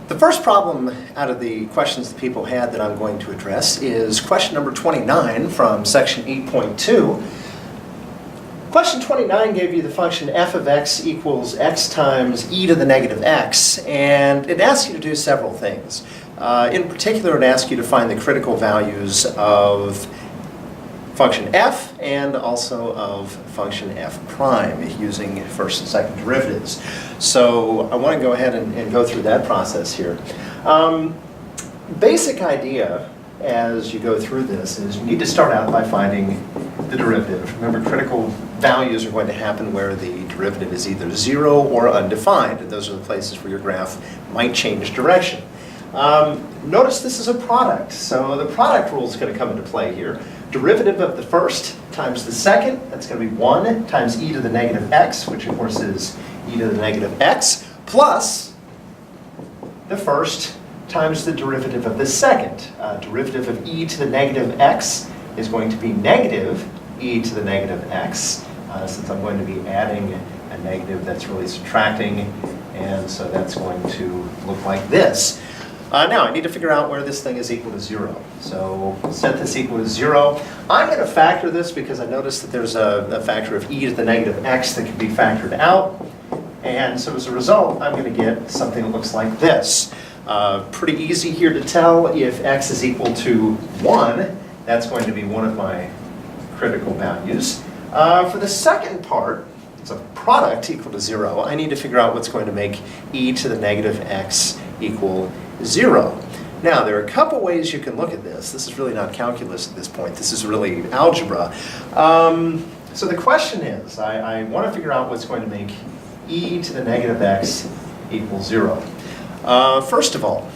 The first problem out of the questions that people had that I'm going to address is question number 29 from section 8.2. Question 29 gave you the function f of x equals x times e to the negative x, and it asks you to do several things. In particular, it asks you to find the critical values of function f and also of function f prime using first and second derivatives. So I want to go ahead and go through that process here. Basic idea as you go through this is you need to start out by finding the derivative. Remember, critical values are going to happen where the derivative is either 0 or undefined, and those are the places where your graph might change direction. Notice this is a product, so the product rule is going to come into play here. Derivative of the first times the second, that's going to be 1 times e to the negative x, which of course is e to the negative x, plus the first times the derivative of the second. Derivative of e to the negative x is going to be negative e to the negative x, since I'm going to be adding a negative, that's really subtracting, and so that's going to look like this. Now, I need to figure out where this thing is equal to 0. So set this equal to 0. I'm going to factor this because I noticed that there's a factor of e to the negative x that can be factored out. And so as a result, I'm going to get something that looks like this. Pretty easy here to tell if x is equal to 1. That's going to be one of my critical values. For the second part, it's a product equal to 0. I need to figure out what's going to make e to the negative x equal 0. Now, there are a couple ways you can look at this. This is really not calculus at this point. This is really algebra. So the question is, I want to figure out what's going to make e to the negative x equal 0. First of all,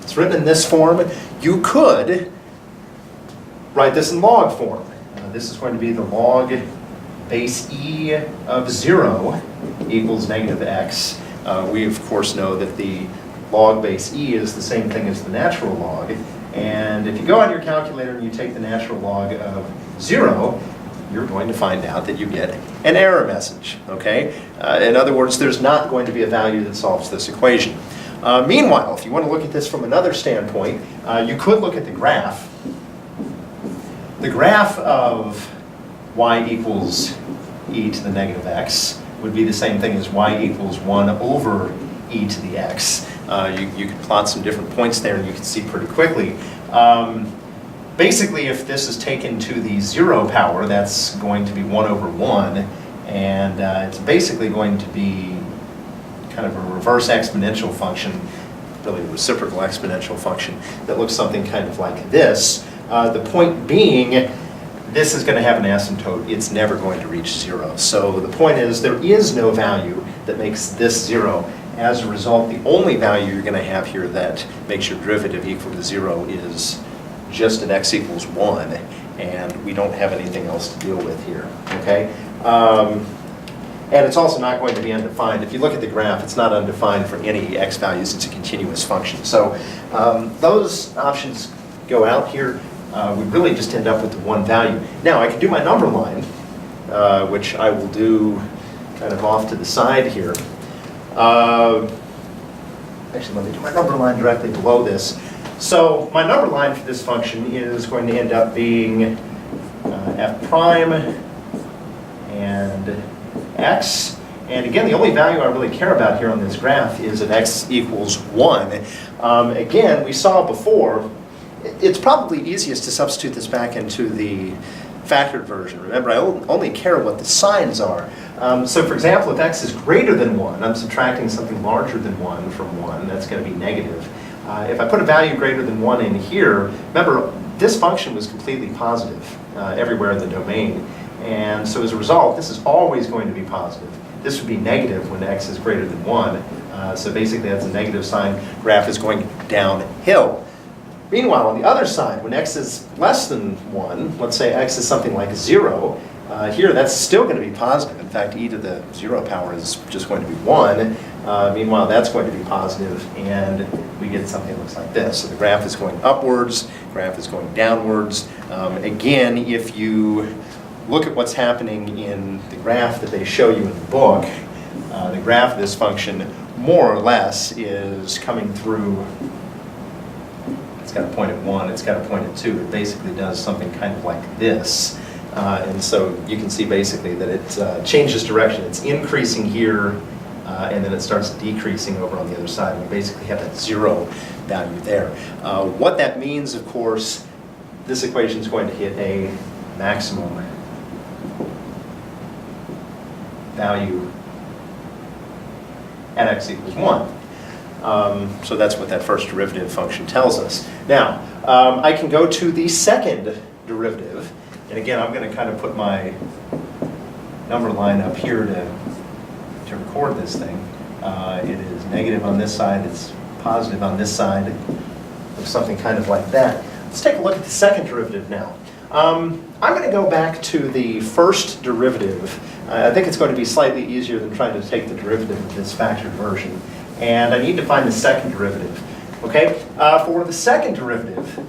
it's written in this form. You could write this in log form. This is going to be the log base e of 0 equals negative x. We, of course, know that the log base e is the same thing as the natural log. And if you go on your calculator and you take the natural log of 0, you're going to find out that you get an error message, okay? In other words, there's not going to be a value that solves this equation. Meanwhile, if you want to look at this from another standpoint, you could look at the graph. The graph of y equals e to the negative x would be the same thing as y equals 1 over e to the x. You can plot some different points there and you can see pretty quickly. Basically, if this is taken to the 0 power, that's going to be 1 over 1, and it's basically going to be kind of a reverse exponential function, really a reciprocal exponential function that looks something kind of like this. The point being, this is going to have an asymptote. It's never going to reach 0. So the point is, there is no value that makes this 0. As a result, the only value you're going to have here that makes your derivative equal to 0 is just an x equals 1, and we don't have anything else to deal with here, okay? And it's also not going to be undefined. If you look at the graph, it's not undefined for any x values. It's a continuous function. So those options go out here. We really just end up with the one value. Now, I can do my number line, which I will do kind of off to the side here. Actually, let me do my number line directly below this. So my number line for this function is going to end up being f prime and x. And again, the only value I really care about here on this graph is that x equals 1. Again, we saw before, it's probably easiest to substitute this back into the factored version. Remember, I only care what the signs are. So for example, if x is greater than 1, I'm subtracting something larger than 1 from 1. That's going to be negative. If I put a value greater than 1 in here, remember, this function was completely positive everywhere in the domain. And so as a result, this is always going to be positive. This would be negative when x is greater than 1. So basically, that's a negative sign. Graph is going downhill. Meanwhile, on the other side, when x is less than 1, let's say x is something like 0, here that's still going to be positive. In fact, e to the 0 power is just going to be 1. Meanwhile, that's going to be positive, and we get something that looks like this. So the graph is going upwards, graph is going downwards. Again, if you look at what's happening in the graph that they show you in the book, the graph of this function more or less is coming through. It's got a point at 1, it's got a point at 2. It basically does something kind of like this. And so you can see basically that it changes direction. It's increasing here, and then it starts decreasing over on the other side. We basically have that 0 value there. What that means, of course, this equation is going to hit a maximum value at x equals 1. So that's what that first derivative function tells us. Now, I can go to the second derivative. And again, I'm going to kind of put my number line up here to record this thing. It is negative on this side, it's positive on this side, or something kind of like that. Let's take a look at the second derivative now. I'm going to go back to the first derivative. I think it's going to be slightly easier than trying to take the derivative of this factored version. And I need to find the second derivative. Okay, for the second derivative,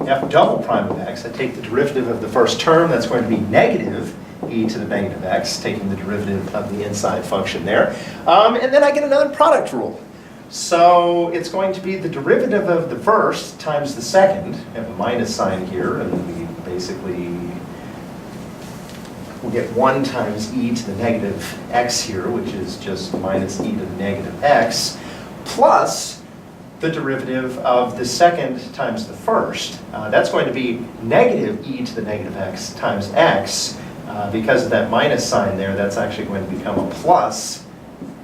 f double prime of x, I take the derivative of the first term, that's going to be negative e to the negative x, taking the derivative of the inside function there. And then I get another product rule. So it's going to be the derivative of the first times the second. I have a minus sign here, and we basically will get 1 times e to the negative x here, which is just minus e to the negative x, plus the derivative of the second times the first. That's going to be negative e to the negative x times x. Because of that minus sign there, that's actually going to become a plus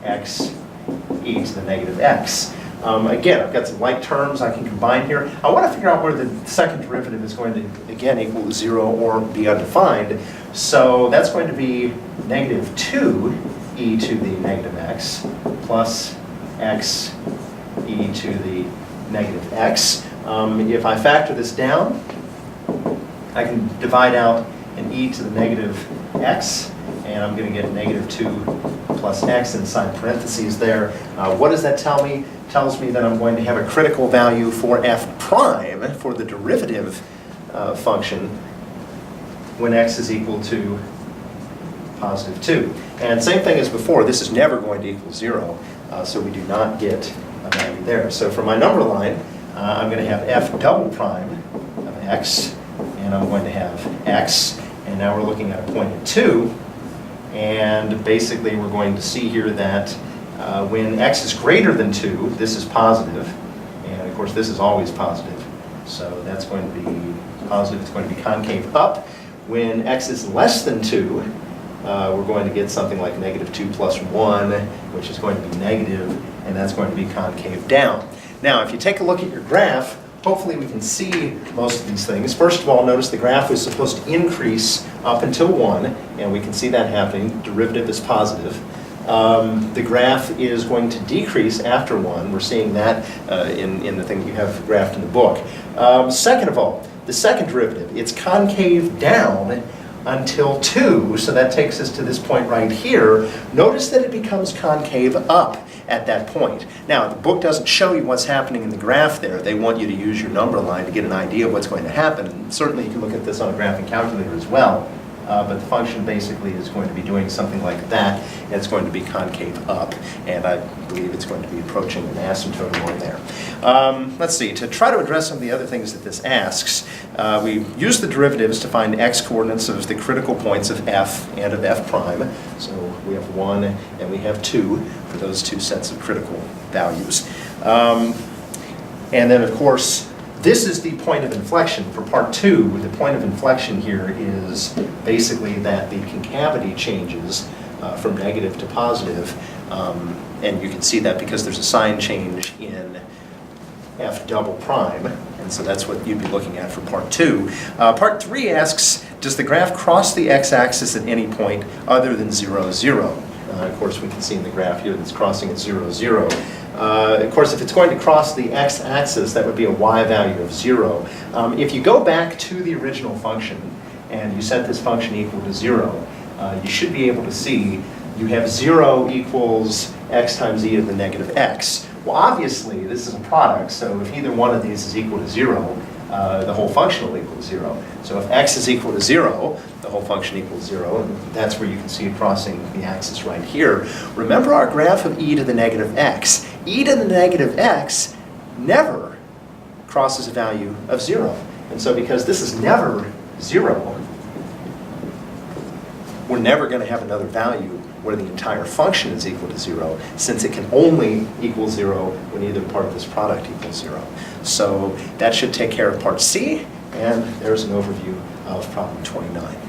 x e to the negative x. Again, I've got some like terms I can combine here. I want to figure out where the second derivative is going to, again, equal 0 or be undefined. So that's going to be negative 2 e to the negative x plus x e to the negative x. If I factor this down, I can divide out an e to the negative x, and I'm going to get negative 2 plus x inside parentheses there. What does that tell me? It tells me that I'm going to have a critical value for f prime, for the derivative function, when x is equal to positive 2. And same thing as before, this is never going to equal 0, so we do not get a value there. So for my number line, I'm going to have f double prime of x, and I'm going to have x, and now we're looking at a point at 2, and basically we're going to see here that when x is greater than 2, this is positive, and of course this is always positive, so that's going to be positive, it's going to be concave up. When x is less than 2, we're going to get something like negative 2 plus 1, which is going to be negative, and that's going to be concave down. Now, if you take a look at your graph, hopefully we can see most of these things. First of all, notice the graph was supposed to increase up until 1, and we can see that happening. Derivative is positive. The graph is going to decrease after 1. We're seeing that in the thing you have graphed in the book. Second of all, the second derivative, it's concave down until 2, so that takes us to this point right here. Notice that it becomes concave up at that point. Now, the book doesn't show you what's happening in the graph there. They want you to use your number line to get an idea of what's going to happen. And certainly you can look at this on a graphing calculator as well. But the function basically is going to be doing something like that, and it's going to be concave up, and I believe it's going to be approaching an asymptote along there. Let's see, to try to address some of the other things that this asks, we use the derivatives to find x coordinates of the critical points of f and of f prime. So we have 1 and we have 2 for those two sets of critical values. And then, of course, this is the point of inflection for part 2. The point of inflection here is basically that the concavity changes from negative to positive. And you can see that because there's a sign change in f double prime. And so that's what you'd be looking at for part 2. Part 3 asks, does the graph cross the x-axis at any point other than 0, 0? Of course, we can see in the graph here that it's crossing at 0, 0. Of course, if it's going to cross the x-axis, that would be a y value of 0. If you go back to the original function and you set this function equal to 0, you should be able to see you have 0 equals x times e to the negative x. Well, obviously, this is a product, so if either one of these is equal to 0, the whole function will equal 0. So if x is equal to 0, the whole function equals 0, and that's where you can see it crossing the axis right here. Remember our graph of e to the negative x. E to the negative x never crosses a value of 0. And so because this is never 0, we're never going to have another value where the entire function is equal to 0, since it can only equal 0 when either part of this product equals 0. So that should take care of part C, and there's an overview of problem 29.